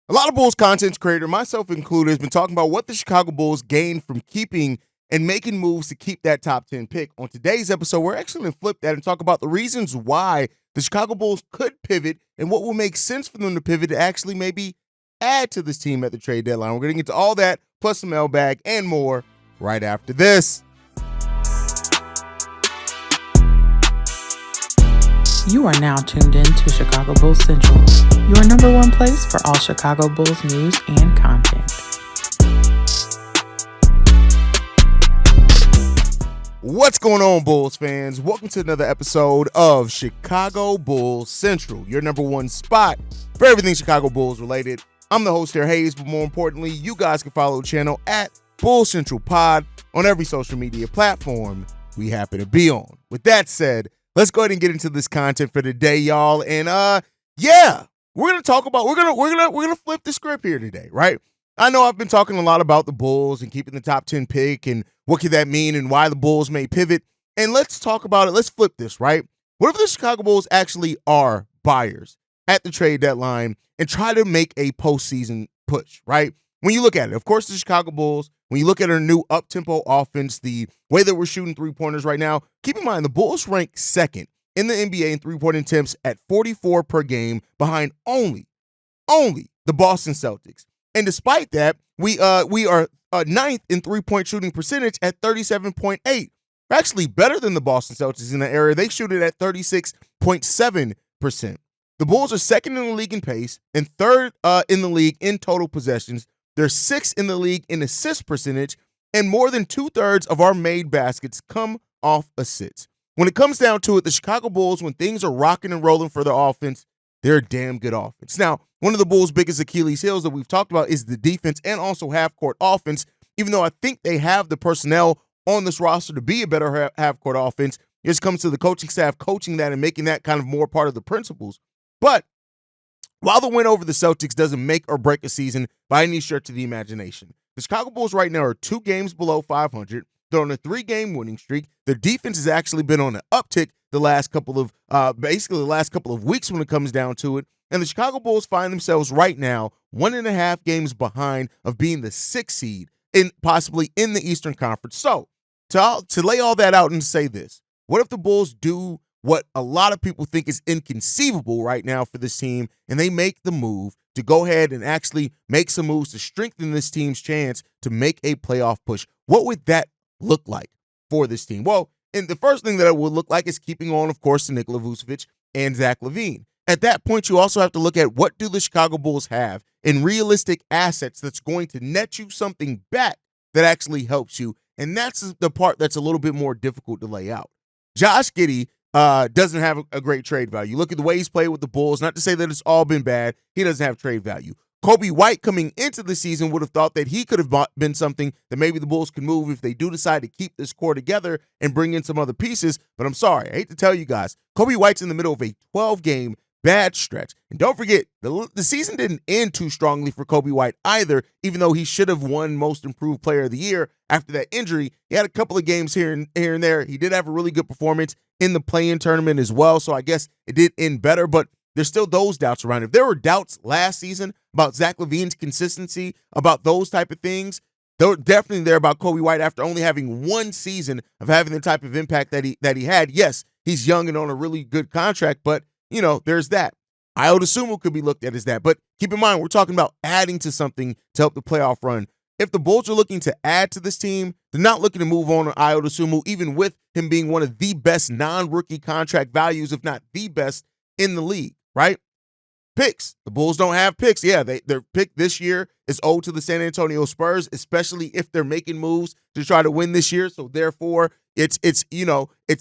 A lot of Bulls content creator, myself included, has been talking about what the Chicago Bulls gained from keeping and making moves to keep that top 10 pick. On today's episode, we're actually going to flip that and talk about the reasons why the Chicago Bulls could pivot and what will make sense for them to pivot to actually maybe add to this team at the trade deadline. We're going to get to all that, plus some mailbag and more right after this. You are now tuned in to Chicago Bulls Central, your number one place for all Chicago Bulls news and content. What's going on, Bulls fans? Welcome to another episode of Chicago Bulls Central, your number one spot for everything Chicago Bulls related. I'm the host here, Hayes, but more importantly, you guys can follow the channel at Bulls Central Pod on every social media platform we happen to be on. With that said, let's go ahead and get into this content for today, y'all. And we're gonna talk about we're gonna flip the script here today, right? I know I've been talking a lot about the Bulls and keeping the top 10 pick and what could that mean and why the Bulls may pivot. And let's talk about it. Let's flip this, right? What if the Chicago Bulls actually are buyers at the trade deadline and try to make a postseason push, right? When you look at it, of course, the Chicago Bulls, when you look at our new up-tempo offense, the way that we're shooting three-pointers right now, keep in mind the Bulls rank second in the NBA in three-point attempts at 44 per game behind only the Boston Celtics. And despite that, we are ninth in three-point shooting percentage at 37.8. We're actually better than the Boston Celtics in that area. They shoot it at 36.7%. The Bulls are second in the league in pace and third in the league in total possessions. They're sixth in the league in assist percentage, and more than two-thirds of our made baskets come off assists. When it comes down to it, the Chicago Bulls, when things are rocking and rolling for their offense, they're a damn good offense. Now, one of the Bulls' biggest Achilles heels that we've talked about is the defense and also half-court offense, even though I think they have the personnel on this roster to be a better half-court offense. It just comes to the coaching staff coaching that and making that kind of more part of the principles. But while the win over the Celtics doesn't make or break a season by any stretch of the imagination, the Chicago Bulls right now are 2 games below 500. They're on a 3-game winning streak. Their defense has actually been on an uptick the last couple of weeks when it comes down to it. And the Chicago Bulls find themselves right now 1.5 games behind of being the 6th seed in possibly in the Eastern Conference. So to lay all that out and say this, what if the Bulls do what a lot of people think is inconceivable right now for this team, and they make the move to go ahead and actually make some moves to strengthen this team's chance to make a playoff push? What would that look like for this team? Well, and the first thing that it would look like is keeping on, of course, to Nikola Vucevic and Zach LaVine. At that point, you also have to look at what do the Chicago Bulls have in realistic assets that's going to net you something back that actually helps you, and that's the part that's a little bit more difficult to lay out. Josh Giddey doesn't have a great trade value. Look at the way he's played with the Bulls. Not to say that it's all been bad. He doesn't have trade value. Kobe White coming into the season would have thought that he could have been something that maybe the Bulls could move if they do decide to keep this core together and bring in some other pieces. But I'm sorry, I hate to tell you guys, Kobe White's in the middle of a 12-game bad stretch. And don't forget, the season didn't end too strongly for Kobe White either, even though he should have won Most Improved Player of the Year after that injury. He had a couple of games here and there. He did have a really good performance in the play-in tournament as well, so I guess it did end better, but there's still those doubts around. If there were doubts last season about Zach LaVine's consistency, about those type of things, they were definitely there about Kobe White after only having one season of having the type of impact that he had. Yes, he's young and on a really good contract, but, there's that. Ayo Dosunmu could be looked at as that, but keep in mind, we're talking about adding to something to help the playoff run. If the Bulls are looking to add to this team, they're not looking to move on Ayo Dosunmu, even with him being one of the best non-rookie contract values, if not the best in the league, right? Picks. The Bulls don't have picks. Yeah, their pick this year is owed to the San Antonio Spurs, especially if they're making moves to try to win this year. So therefore, it's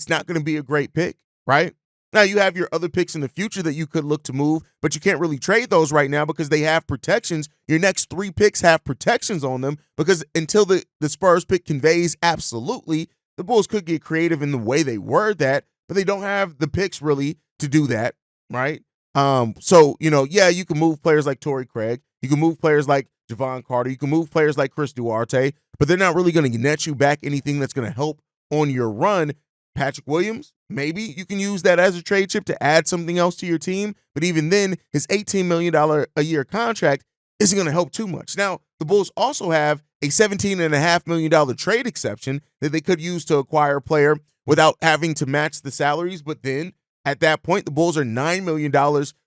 not going to be a great pick, right? Now, you have your other picks in the future that you could look to move, but you can't really trade those right now because they have protections. Your next 3 picks have protections on them because until the Spurs pick conveys absolutely, the Bulls could get creative in the way they word that, but they don't have the picks really to do that, right? So, you can move players like Torrey Craig. You can move players like Javon Carter. You can move players like Chris Duarte, but they're not really going to net you back anything that's going to help on your run. Patrick Williams, maybe you can use that as a trade chip to add something else to your team. But even then, his $18 million a year contract isn't going to help too much. Now, the Bulls also have a $17.5 million trade exception that they could use to acquire a player without having to match the salaries. But then at that point, the Bulls are $9 million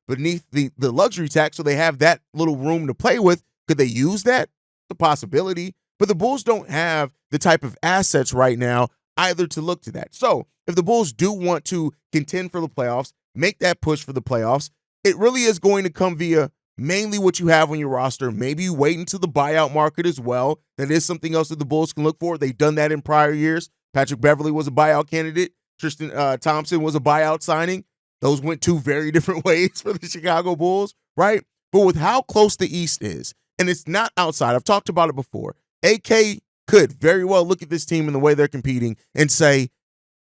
beneath the luxury tax, so they have that little room to play with. Could they use that? It's a possibility. But the Bulls don't have the type of assets right now either to look to that. So if the Bulls do want to contend for the playoffs, make that push for the playoffs, it really is going to come via mainly what you have on your roster. Maybe you wait until the buyout market as well. That is something else that the Bulls can look for. They've done that in prior years. Patrick Beverley was a buyout candidate. Tristan Thompson was a buyout signing. Those went two very different ways for the Chicago Bulls, right? But with how close the East is, and it's not outside, I've talked about it before, AK could very well look at this team and the way they're competing and say,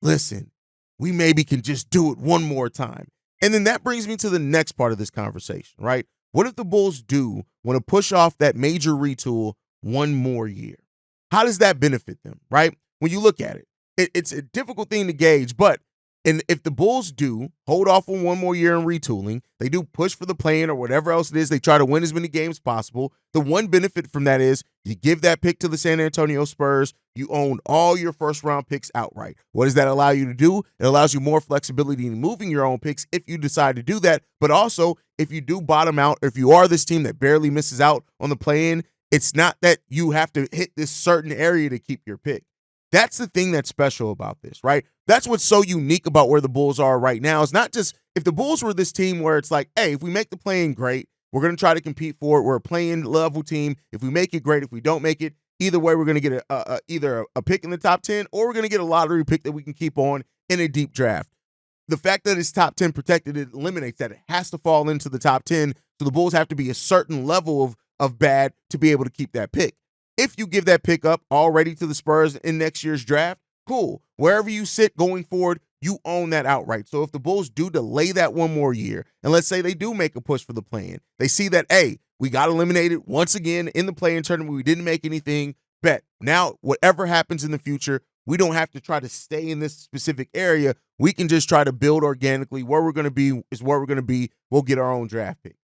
listen, we maybe can just do it one more time. And then that brings me to the next part of this conversation, right? What if the Bulls do want to push off that major retool one more year? How does that benefit them, right? When you look at it, it's a difficult thing to gauge, but if the Bulls do hold off on one more year in retooling, they do push for the play-in or whatever else it is, they try to win as many games possible. The one benefit from that is you give that pick to the San Antonio Spurs, you own all your first-round picks outright. What does that allow you to do? It allows you more flexibility in moving your own picks if you decide to do that, but also if you do bottom out, or if you are this team that barely misses out on the play-in, it's not that you have to hit this certain area to keep your pick. That's the thing that's special about this, right? That's what's so unique about where the Bulls are right now. It's not just if the Bulls were this team where it's like, hey, if we make the play-in, great. We're going to try to compete for it. We're a play-in level team. If we make it, great. If we don't make it, either way, we're going to get either a pick in the top 10 or we're going to get a lottery pick that we can keep on in a deep draft. The fact that it's top 10 protected, it eliminates that. It has to fall into the top 10, so the Bulls have to be a certain level of bad to be able to keep that pick. If you give that pick up already to the Spurs in next year's draft, cool. Wherever you sit going forward, you own that outright. So if the Bulls do delay that one more year, and let's say they do make a push for the play-in, they see that, hey, we got eliminated once again in the play-in tournament, we didn't make anything, bet. Now, whatever happens in the future, we don't have to try to stay in this specific area. We can just try to build organically. Where we're going to be is where we're going to be. We'll get our own draft pick.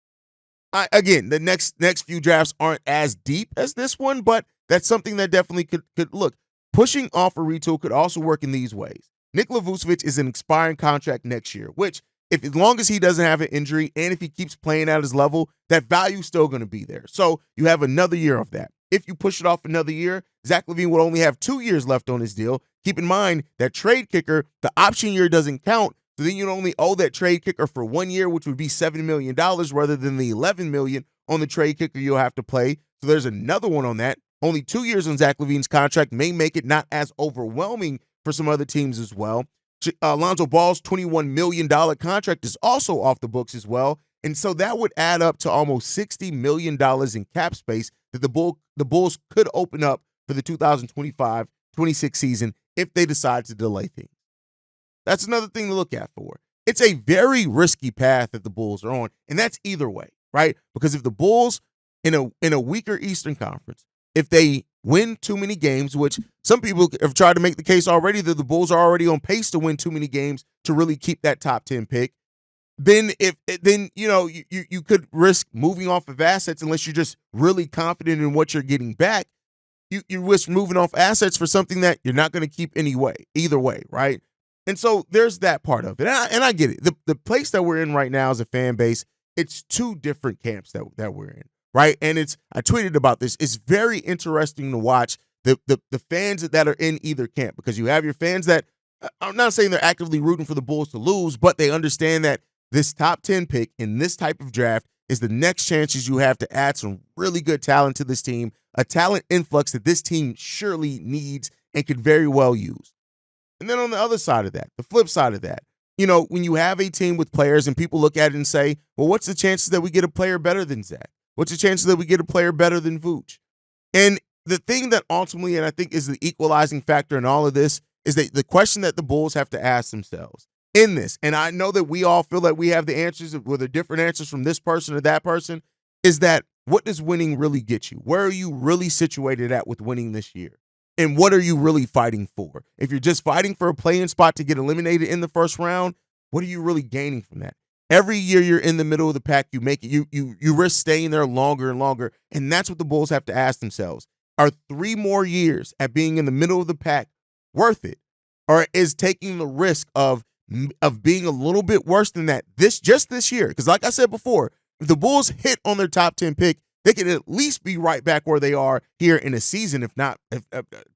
Again, the next few drafts aren't as deep as this one, but that's something that definitely could look. Pushing off a retool could also work in these ways. Nikola Vucevic is an expiring contract next year, which as long as he doesn't have an injury and if he keeps playing at his level, that value's still going to be there. So you have another year of that. If you push it off another year, Zach LaVine will only have 2 years left on his deal. Keep in mind that trade kicker, the option year doesn't count. So then you only owe that trade kicker for 1 year, which would be $7 million rather than the $11 million on the trade kicker you'll have to play. So there's another one on that. Only 2 years on Zach LaVine's contract may make it not as overwhelming for some other teams as well. Lonzo Ball's $21 million contract is also off the books as well. And so that would add up to almost $60 million in cap space that the Bulls could open up for the 2025-26 season if they decide to delay things. That's another thing to look at for. It's a very risky path that the Bulls are on, and that's either way, right? Because if the Bulls in a weaker Eastern Conference, if they win too many games, which some people have tried to make the case already that the Bulls are already on pace to win too many games to really keep that top 10 pick, then you could risk moving off of assets unless you're just really confident in what you're getting back. You risk moving off assets for something that you're not going to keep either way, right? And so there's that part of it. And I get it. The place that we're in right now as a fan base, it's two different camps that we're in, right? And I tweeted about this. It's very interesting to watch the fans that are in either camp, because you have your fans that, I'm not saying they're actively rooting for the Bulls to lose, but they understand that this top 10 pick in this type of draft is the next chances you have to add some really good talent to this team, a talent influx that this team surely needs and could very well use. And then on the other side of that, the flip side of that, when you have a team with players and people look at it and say, well, what's the chances that we get a player better than Zach? What's the chances that we get a player better than Vooch? And the thing that ultimately, and I think is the equalizing factor in all of this, is that the question that the Bulls have to ask themselves in this, and I know that we all feel like we have the answers, whether different answers from this person or that person, is that what does winning really get you? Where are you really situated at with winning this year? And what are you really fighting for? If you're just fighting for a play-in spot to get eliminated in the first round, what are you really gaining from that? Every year you're in the middle of the pack, you make it. You risk staying there longer and longer, and that's what the Bulls have to ask themselves: are 3 more years at being in the middle of the pack worth it, or is taking the risk of being a little bit worse than that this year? Because like I said before, if the Bulls hit on their top 10 pick, they could at least be right back where they are here in a season, if not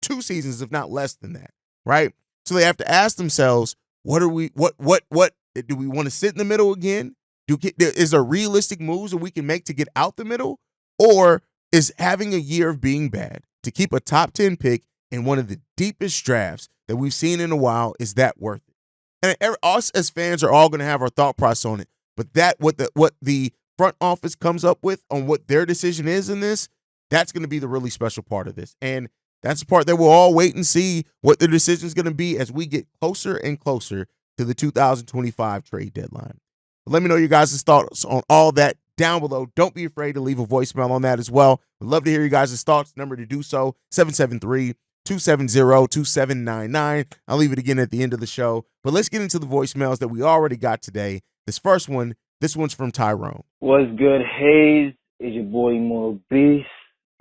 2 seasons, if not less than that, right? So they have to ask themselves, what do we want to sit in the middle again? Is there realistic moves that we can make to get out the middle? Or is having a year of being bad to keep a top 10 pick in one of the deepest drafts that we've seen in a while, is that worth it? And us as fans are all going to have our thought process on it. But what the front office comes up with on what their decision is in this, that's going to be the really special part of this. And that's the part that we'll all wait and see what the decision is going to be as we get closer and closer to the 2025 trade deadline. But let me know your guys' thoughts on all that down below. Don't be afraid to leave a voicemail on that as well. We'd love to hear your guys' thoughts. Number to do so, 773-270-2799. I'll leave it again at the end of the show. But let's get into the voicemails that we already got today. This one's from Tyrone. What's good, Hayes? It's your boy Immortal Beast,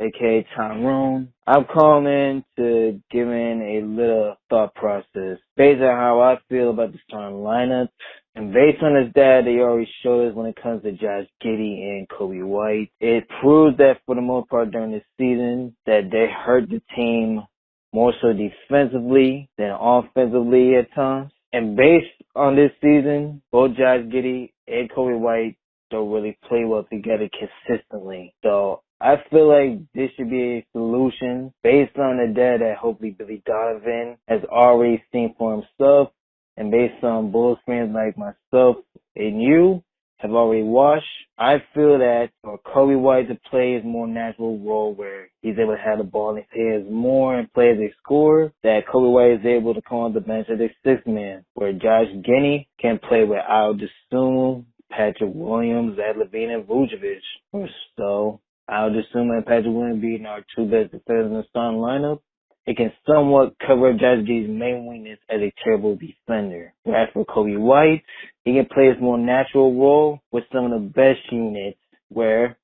a.k.a. Tyrone. I'm calling to give in a little thought process based on how I feel about the starting lineup. And based on his data they already showed us when it comes to Josh Giddey and Kobe White, it proves that for the most part during this season that they hurt the team more so defensively than offensively at times. And based on this season, both Josh Giddey and Kobe White don't really play well together consistently. So I feel like this should be a solution based on the data that hopefully Billy Donovan has already seen for himself, and based on Bulls fans like myself and you have already watched. I feel that for Kobe White to play his more natural role where he's able to have the ball in his hands more and play as a scorer, that Kobe White is able to come on the bench as a sixth man, where Josh Giddey can play with Al Dosunmu, Patrick Williams, Zach LaVine, and Vucevic. Or so Al Dosunmu and Patrick Williams being our two best defenders in the starting lineup. It can somewhat cover Josh Giddey's main weakness as a terrible defender. Whereas for Kobe White, he can play his more natural role with some of the best units, where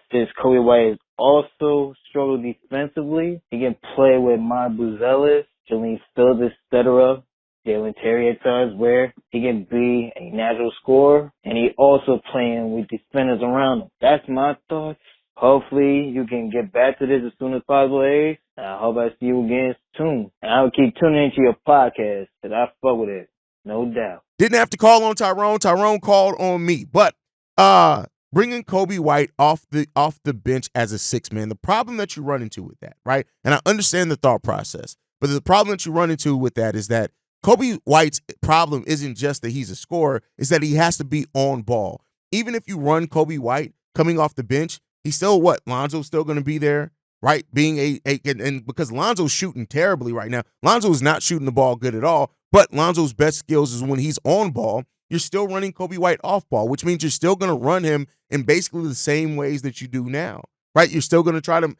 since Kobe White is also struggled defensively, he can play with Mike Buzelis, Jaleel Phillips, etc., Jalen Terry at times, where he can be a natural scorer, and he also playing with defenders around him. That's my thoughts. Hopefully you can get back to this as soon as possible, Ace. I hope I see you again soon. And I will keep tuning into your podcast, because I fuck with it. No doubt. Didn't have to call on Tyrone. Tyrone called on me. But bringing Kobe White off the bench as a sixth man, the problem that you run into with that, right? And I understand the thought process, but the problem that you run into with that is that Kobe White's problem isn't just that he's a scorer, it's that he has to be on ball. Even if you run Kobe White coming off the bench, he's still Lonzo's still going to be there, right? Being and because Lonzo's shooting terribly right now. Lonzo is not shooting the ball good at all, but Lonzo's best skills is when he's on ball. You're still running Kobe White off ball, which means you're still going to run him in basically the same ways that you do now, right? You're still going to try to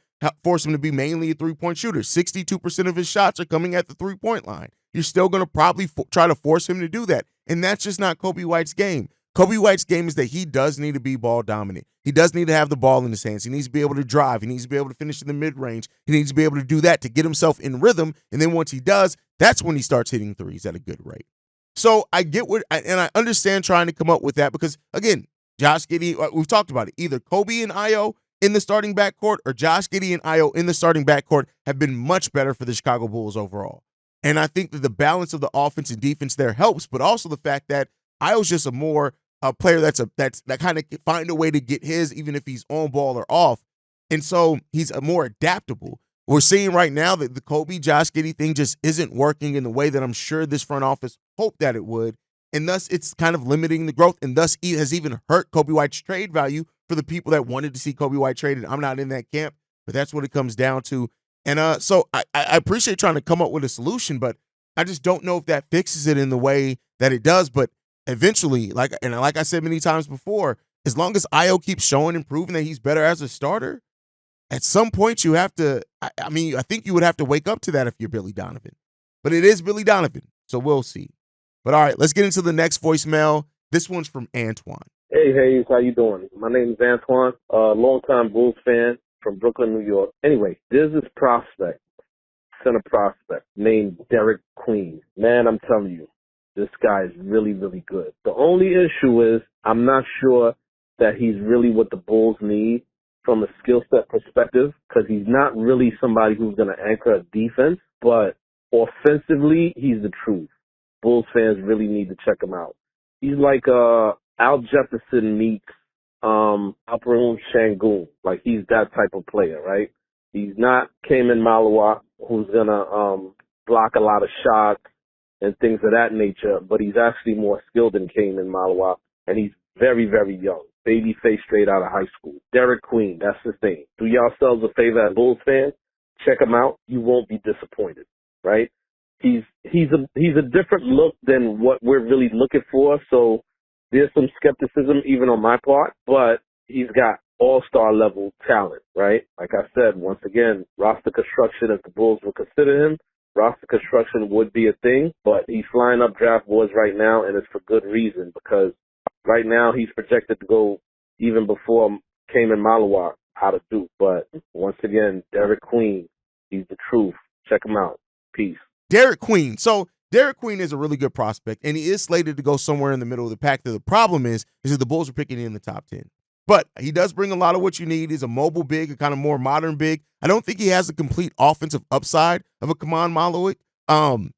force him to be mainly a three-point shooter. 62% of his shots are coming at the three-point line. You're still going to probably try to force him to do that, and that's just not Kobe White's game. Kobe White's game is that he does need to be ball dominant. He does need to have the ball in his hands. He needs to be able to drive. He needs to be able to finish in the mid-range. He needs to be able to do that to get himself in rhythm, and then once he does, that's when he starts hitting threes at a good rate. So I get and I understand trying to come up with that because, again, Josh Giddey, we've talked about it. Either Kobe and Ayo in the starting backcourt or Josh Giddey and Ayo in the starting backcourt have been much better for the Chicago Bulls overall. And I think that the balance of the offense and defense there helps, but also the fact that Ayo's just a player that kind of find a way to get his even if he's on ball or off. And so he's more adaptable. We're seeing right now that the Kobe Josh Giddey thing just isn't working in the way that I'm sure this front office hoped that it would. And thus it's kind of limiting the growth, and thus it has even hurt Kobe White's trade value for the people that wanted to see Kobe White traded. I'm not in that camp, but that's what it comes down to. And so I appreciate trying to come up with a solution, but I just don't know if that fixes it in the way that it does. But eventually, like I said many times before, as long as Ayo keeps showing and proving that he's better as a starter, at some point you have to, I think you would have to wake up to that if you're Billy Donovan. But it is Billy Donovan, so we'll see. But all right, let's get into the next voicemail. This one's from Antoine. Hey, Hayes, how you doing? My name is Antoine, longtime Bulls fan from Brooklyn, New York. Anyway, there's this center prospect named Derek Queen. Man, I'm telling you, this guy is really, really good. The only issue is I'm not sure that he's really what the Bulls need from a skill set perspective, because he's not really somebody who's going to anchor a defense, but offensively, he's the truth. Bulls fans really need to check him out. He's like Al Jefferson meets Alperum Şengün. Like, he's that type of player, right? He's not Cayman Malawa, who's going to block a lot of shots and things of that nature, but he's actually more skilled than Cayman Malawa, and he's very, very young. Baby face straight out of high school. Derek Queen, that's his name. Do yourselves a favor as Bulls fans. Check him out. You won't be disappointed, right? He's a different look than what we're really looking for, so there's some skepticism even on my part, but he's got all-star level talent, right? Like I said, once again, roster construction, if the Bulls would consider him, roster construction would be a thing, but he's flying up draft boards right now, and it's for good reason, because right now he's projected to go even before Cayman Malawa out of Duke. But once again, Derek Queen, he's the truth. Check him out. Peace. Derek Queen. So Derek Queen is a really good prospect, and he is slated to go somewhere in the middle of the pack. The problem is that the Bulls are picking in the top 10. But he does bring a lot of what you need. He's a mobile big, a kind of more modern big. I don't think he has the complete offensive upside of a Kaman Malowik.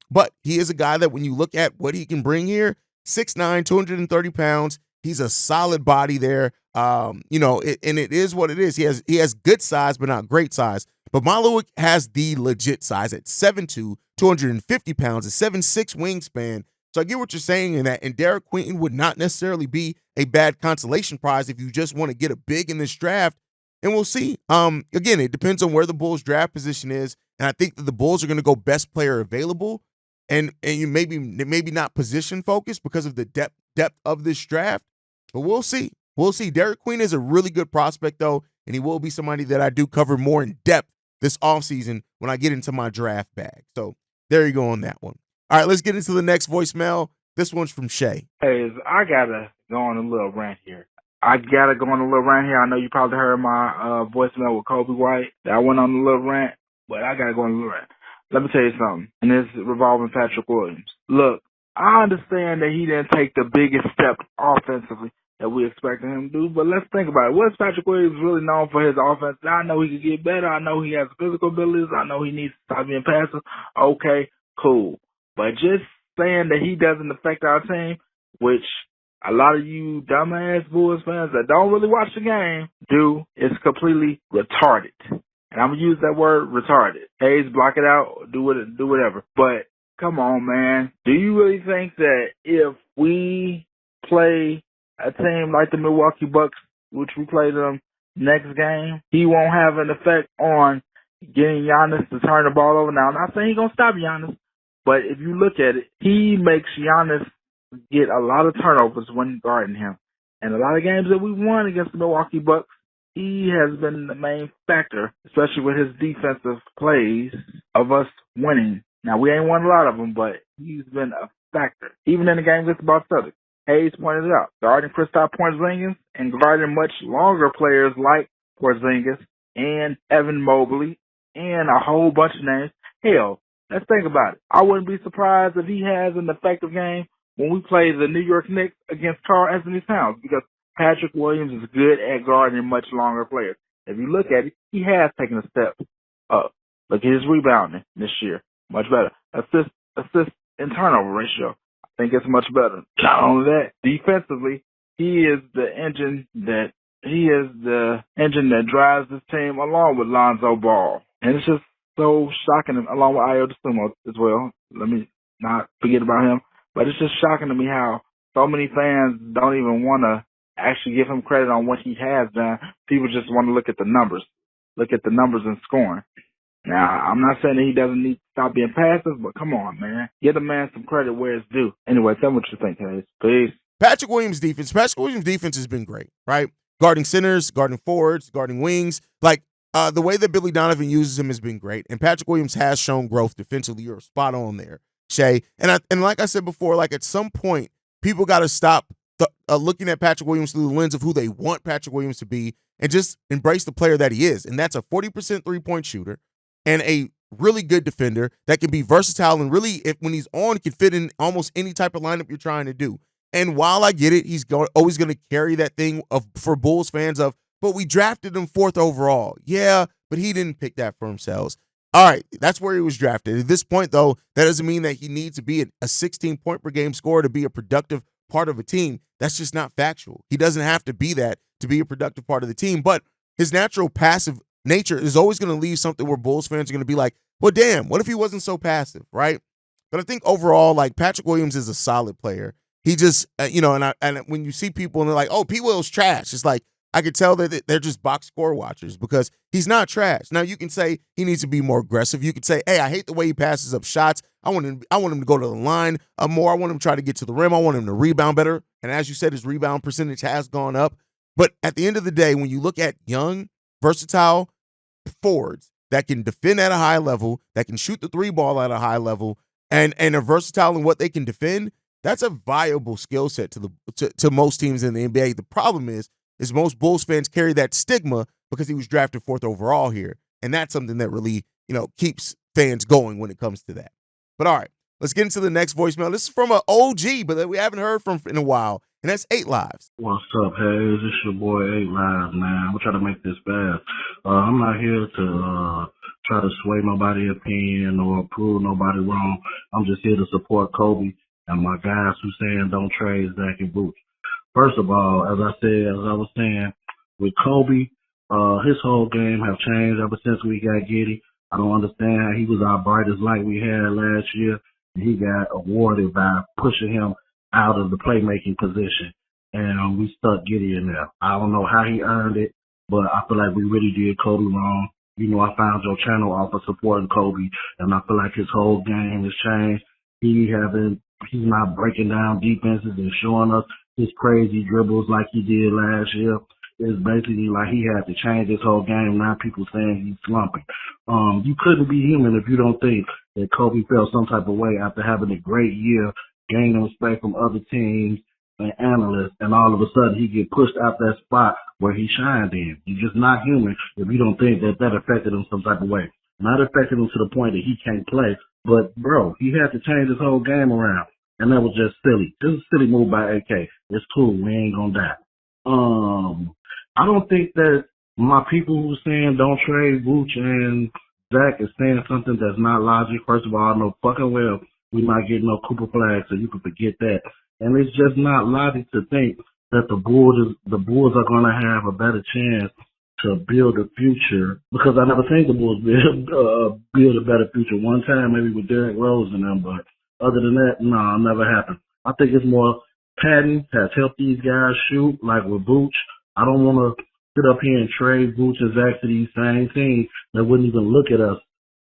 But he is a guy that when you look at what he can bring here, 6'9", 230 pounds, he's a solid body there. And it is what it is. He has good size, but not great size. But Malowik has the legit size at 7'2", 250 pounds, a 7'6" wingspan. So I get what you're saying in that, and Derek Queen would not necessarily be a bad consolation prize if you just want to get a big in this draft, and we'll see. Again, it depends on where the Bulls' draft position is, and I think that the Bulls are going to go best player available, and you maybe not position focused because of the depth of this draft, but we'll see. We'll see. Derek Queen is a really good prospect, though, and he will be somebody that I do cover more in depth this offseason when I get into my draft bag. So there you go on that one. All right, let's get into the next voicemail. This one's from Shay. Hey, I got to go on a little rant here. I know you probably heard my voicemail with Kobe White. I went on a little rant, but I got to go on a little rant. Let me tell you something, and this is revolving Patrick Williams. Look, I understand that he didn't take the biggest step offensively that we expected him to do, but let's think about it. What's Patrick Williams really known for his offense? I know he could get better. I know he has physical abilities. I know he needs to stop being passive. Okay, cool. But just saying that he doesn't affect our team, which a lot of you dumbass Bulls fans that don't really watch the game do, is completely retarded. And I'm going to use that word, retarded. Hayes, block it out, do whatever. But come on, man. Do you really think that if we play a team like the Milwaukee Bucks, which we play them next game, he won't have an effect on getting Giannis to turn the ball over? Now, I'm not saying he's going to stop Giannis, but if you look at it, he makes Giannis get a lot of turnovers when guarding him. And a lot of games that we won against the Milwaukee Bucks, he has been the main factor, especially with his defensive plays, of us winning. Now, we ain't won a lot of them, but he's been a factor. Even in the game against the Boston Celtics, Hayes pointed it out. Guarding Kristaps Porzingis and guarding much longer players like Porzingis and Evan Mobley and a whole bunch of names. Hell, let's think about it. I wouldn't be surprised if he has an effective game when we play the New York Knicks against Karl Anthony Towns, because Patrick Williams is good at guarding much longer players. If you look at it, he has taken a step up. Look at his rebounding this year. Much better. Assist and turnover ratio, I think it's much better. Not only that, defensively, he is the engine that drives this team along with Lonzo Ball. And it's just so shocking, along with Ayo Dosunmu as well. Let me not forget about him. But it's just shocking to me how so many fans don't even want to actually give him credit on what he has done. People just want to look at the numbers and scoring. Now, I'm not saying that he doesn't need to stop being passive, but come on, man. Give the man some credit where it's due. Anyway, tell me what you think, Hayes. Peace. Patrick Williams' defense has been great, right? Guarding centers, guarding forwards, guarding wings. Like, the way that Billy Donovan uses him has been great. And Patrick Williams has shown growth defensively. You're spot on there, Shay. And like I said before, like at some point, people got to stop the looking at Patrick Williams through the lens of who they want Patrick Williams to be and just embrace the player that he is. And that's a 40% three-point shooter and a really good defender that can be versatile and really, when he's on, can fit in almost any type of lineup you're trying to do. And while I get it, he's always going to carry that thing for Bulls fans of, but we drafted him 4th overall. Yeah, but he didn't pick that for himself. All right, that's where he was drafted. At this point, though, that doesn't mean that he needs to be a 16-point-per-game scorer to be a productive part of a team. That's just not factual. He doesn't have to be that to be a productive part of the team, but his natural passive nature is always going to leave something where Bulls fans are going to be like, well, damn, what if he wasn't so passive, right? But I think overall, like, Patrick Williams is a solid player. He just, and when you see people and they're like, oh, P. Will's trash, it's like, I could tell that they're just box score watchers because he's not trash. Now, you can say he needs to be more aggressive. You could say, hey, I hate the way he passes up shots. I want him to go to the line more. I want him to try to get to the rim. I want him to rebound better. And as you said, his rebound percentage has gone up. But at the end of the day, when you look at young, versatile forwards that can defend at a high level, that can shoot the three ball at a high level, and are versatile in what they can defend, that's a viable skill set to most teams in the NBA. The problem is most Bulls fans carry that stigma because he was drafted 4th overall here. And that's something that really, keeps fans going when it comes to that. But all right, let's get into the next voicemail. This is from an OG, but that we haven't heard from in a while. And that's 8 Lives. What's up, Hayes? It's your boy 8 Lives, man. We'll try to make this fast. I'm not here to try to sway nobody's opinion or prove nobody wrong. I'm just here to support Kobe and my guys who saying don't trade Zach and Boots. First of all, as I was saying, with Kobe, his whole game have changed ever since we got Giddy. I don't understand how he was our brightest light we had last year, and he got awarded by pushing him out of the playmaking position, and we stuck Giddy in there. I don't know how he earned it, but I feel like we really did Kobe wrong. I found your channel off of supporting Kobe, and I feel like his whole game has changed. He's not breaking down defenses and showing us his crazy dribbles like he did last year. It's basically like he had to change his whole game. Now people saying he's slumping. You couldn't be human if you don't think that Kobe felt some type of way after having a great year, gaining respect from other teams and analysts, and all of a sudden he get pushed out that spot where he shined in. You're just not human if you don't think that affected him some type of way. Not affected him to the point that he can't play, but bro, he had to change his whole game around. And that was just silly. This is a silly move by AK. It's cool. We ain't gonna die. I don't think that my people who saying don't trade Vooch and Zach is saying something that's not logic. First of all, I know fucking well we not getting no Cooper flag, so you can forget that. And it's just not logic to think that the Bulls are gonna have a better chance to build a future, because I never seen the Bulls build a better future. One time maybe with Derrick Rose and them, but other than that, no, it never happened. I think it's more Patton has helped these guys shoot, like with Vooch. I don't want to sit up here and trade Vooch and Zach to these same teams that wouldn't even look at us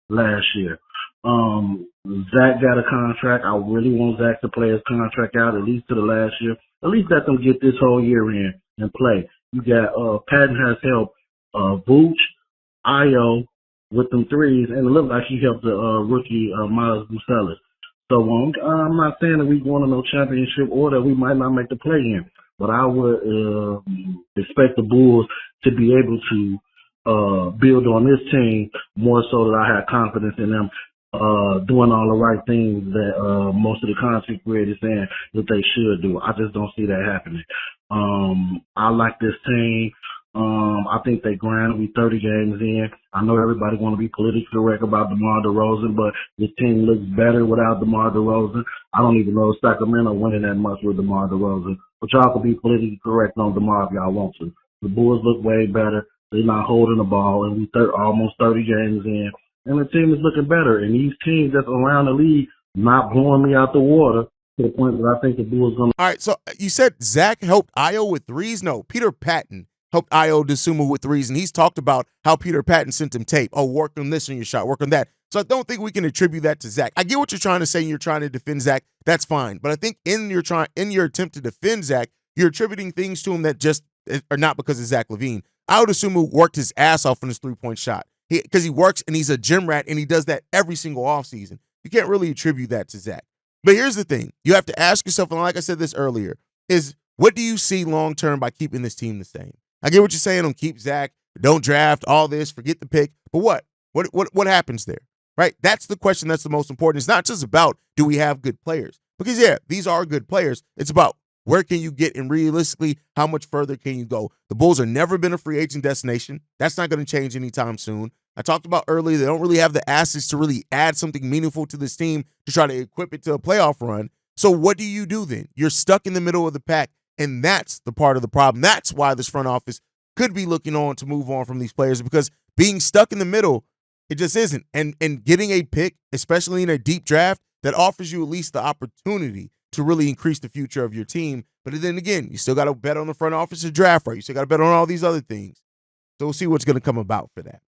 last year. Zach got a contract. I really want Zach to play his contract out at least to the last year. At least let them get this whole year in and play. You got Patton has helped Vooch, Io with them threes, and it looked like he helped the rookie Miles Bucelis. So I'm not saying that we want no championship or that we might not make the play-in, but I would expect the Bulls to be able to build on this team more so that I have confidence in them doing all the right things that most of the content creators saying that they should do. I just don't see that happening. I like this team. I think they grind. We 30 games in. I know everybody want to be politically correct about DeMar DeRozan, but this team looks better without DeMar DeRozan. I don't even know if Sacramento winning that much with DeMar DeRozan, but y'all can be politically correct on DeMar if y'all want to. The Bulls look way better. They're not holding the ball, and we almost 30 games in, and the team is looking better. And these teams that's around the league not blowing me out the water to the point that I think the Bulls going to. All right, so you said Zach helped Io with threes? No, Peter Patton helped Io DeSumo with threes, and he's talked about how Peter Patton sent him tape. Oh, work on this on your shot, work on that. So I don't think we can attribute that to Zach. I get what you're trying to say, and you're trying to defend Zach. That's fine. But I think in your attempt to defend Zach, you're attributing things to him that just are not because of Zach LaVine. Io DeSumo worked his ass off on his three-point shot because he works and he's a gym rat, and he does that every single offseason. You can't really attribute that to Zach. But here's the thing. You have to ask yourself, and like I said this earlier, is What do you see long-term by keeping this team the same? I get what you're saying on keep Zach, don't draft, all this, forget the pick. But what? What happens there? Right? That's the question that's the most important. It's not just about do we have good players? Because, yeah, these are good players. It's about where can you get and realistically how much further can you go? The Bulls have never been a free agent destination. That's not going to change anytime soon. I talked about earlier, they don't really have the assets to really add something meaningful to this team to try to equip it to a playoff run. So what do you do then? You're stuck in the middle of the pack, and that's the part of the problem. That's why this front office could be looking on to move on from these players, because being stuck in the middle, it just isn't. And getting a pick, especially in a deep draft, that offers you at least the opportunity to really increase the future of your team. But then again, you still got to bet on the front office to draft right. You still got to bet on all these other things. So we'll see what's going to come about for that.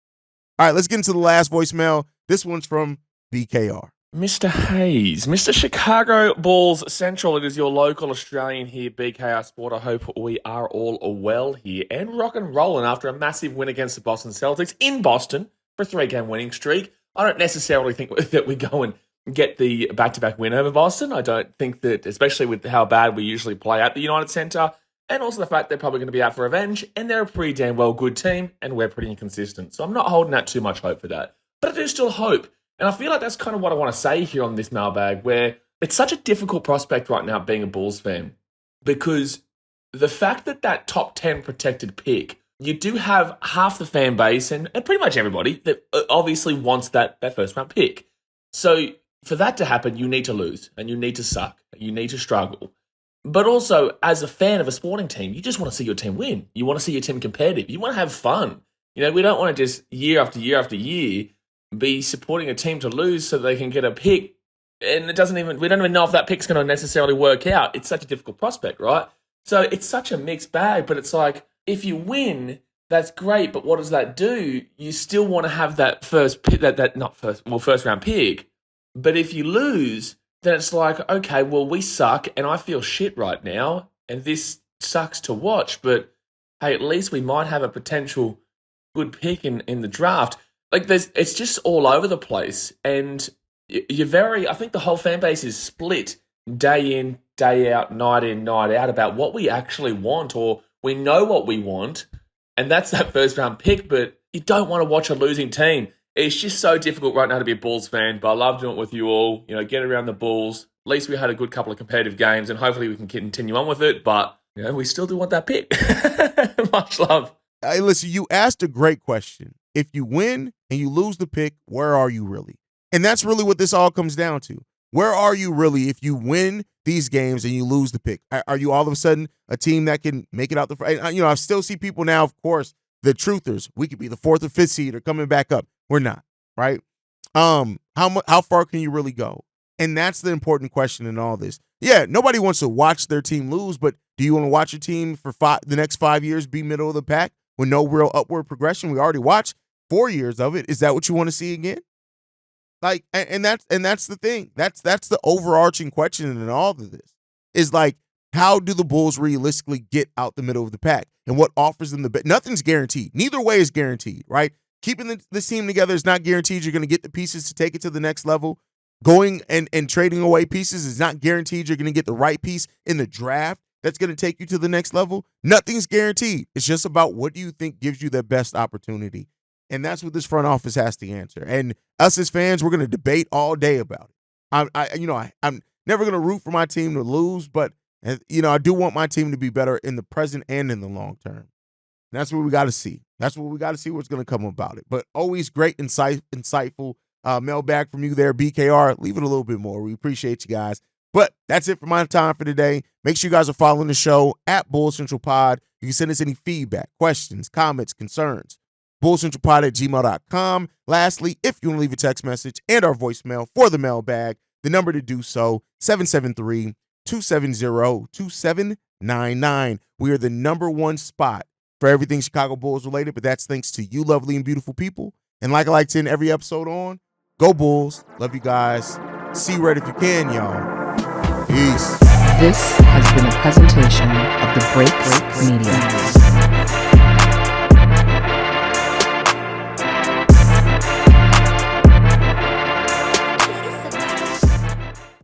All right, let's get into the last voicemail. This one's from BKR. Mr. Hayes, Mr. Chicago Bulls Central, it is your local Australian here, BKR Sport. I hope we are all well here and rock and rolling after a massive win against the Boston Celtics in Boston for a 3-game winning streak. I don't necessarily think that we go and get the back-to-back win over Boston. I don't think that, especially with how bad we usually play at the United Center, and also the fact they're probably going to be out for revenge, and they're a pretty damn well good team, and we're pretty inconsistent. So I'm not holding out too much hope for that. But I do still hope. And I feel like that's kind of what I want to say here on this mailbag, where it's such a difficult prospect right now being a Bulls fan, because the fact that top 10 protected pick, you do have half the fan base and pretty much everybody that obviously wants that first round pick. So for that to happen, you need to lose and you need to suck. You need to struggle. But also, as a fan of a sporting team, you just want to see your team win. You want to see your team competitive. You want to have fun. You know, we don't want to just year after year after year be supporting a team to lose so they can get a pick. And we don't even know if that pick's going to necessarily work out. It's such a difficult prospect, right? So it's such a mixed bag, but it's like, if you win, that's great, but what does that do? You still want to have that first round pick. But if you lose, then it's like, okay, well, we suck and I feel shit right now and this sucks to watch, but hey, at least we might have a potential good pick in the draft. Like, it's just all over the place, and I think the whole fan base is split day in, day out, night in, night out about what we actually want, or we know what we want, and that's that first round pick, but you don't want to watch a losing team. It's just so difficult right now to be a Bulls fan, but I love doing it with you all. You know, get around the Bulls. At least we had a good couple of competitive games, and hopefully we can continue on with it, but you know, we still do want that pick. Much love. Hey, listen, you asked a great question. If you win and you lose the pick, where are you really? And that's really what this all comes down to. Where are you really if you win these games and you lose the pick? Are you all of a sudden a team that can make it out the – you know, I still see people now, of course, the truthers. We could be the 4th or 5th seed or coming back up. We're not, right? How far can you really go? And that's the important question in all this. Yeah, nobody wants to watch their team lose, but do you want to watch your team for the next 5 years be middle of the pack with no real upward progression? We already watched 4 years of it. Is that what you want to see again? Like, and that's the thing. That's the overarching question in all of this. Is like, how do the Bulls realistically get out the middle of the pack? And what offers them the best? Nothing's guaranteed. Neither way is guaranteed, right? Keeping this team together is not guaranteed you're going to get the pieces to take it to the next level. Going and trading away pieces is not guaranteed you're going to get the right piece in the draft that's going to take you to the next level. Nothing's guaranteed. It's just about what do you think gives you the best opportunity. And that's what this front office has to answer. And us as fans, we're going to debate all day about it. I'm never going to root for my team to lose, but you know, I do want my team to be better in the present and in the long term. And that's what we got to see. That's what we got to see what's going to come about it. But always great, insightful mailbag from you there, BKR. Leave it a little bit more. We appreciate you guys. But that's it for my time for today. Make sure you guys are following the show at Bull Central Pod. You can send us any feedback, questions, comments, concerns. bullcentralpod@gmail.com. Lastly, if you want to leave a text message and our voicemail for the mailbag, the number to do so, 773-270-2799. We are the #1 spot for everything Chicago Bulls related, but that's thanks to you lovely and beautiful people. And like I like to end every episode on, go Bulls. Love you guys. See you right if you can, y'all. Peace. This has been a presentation of the Break Media.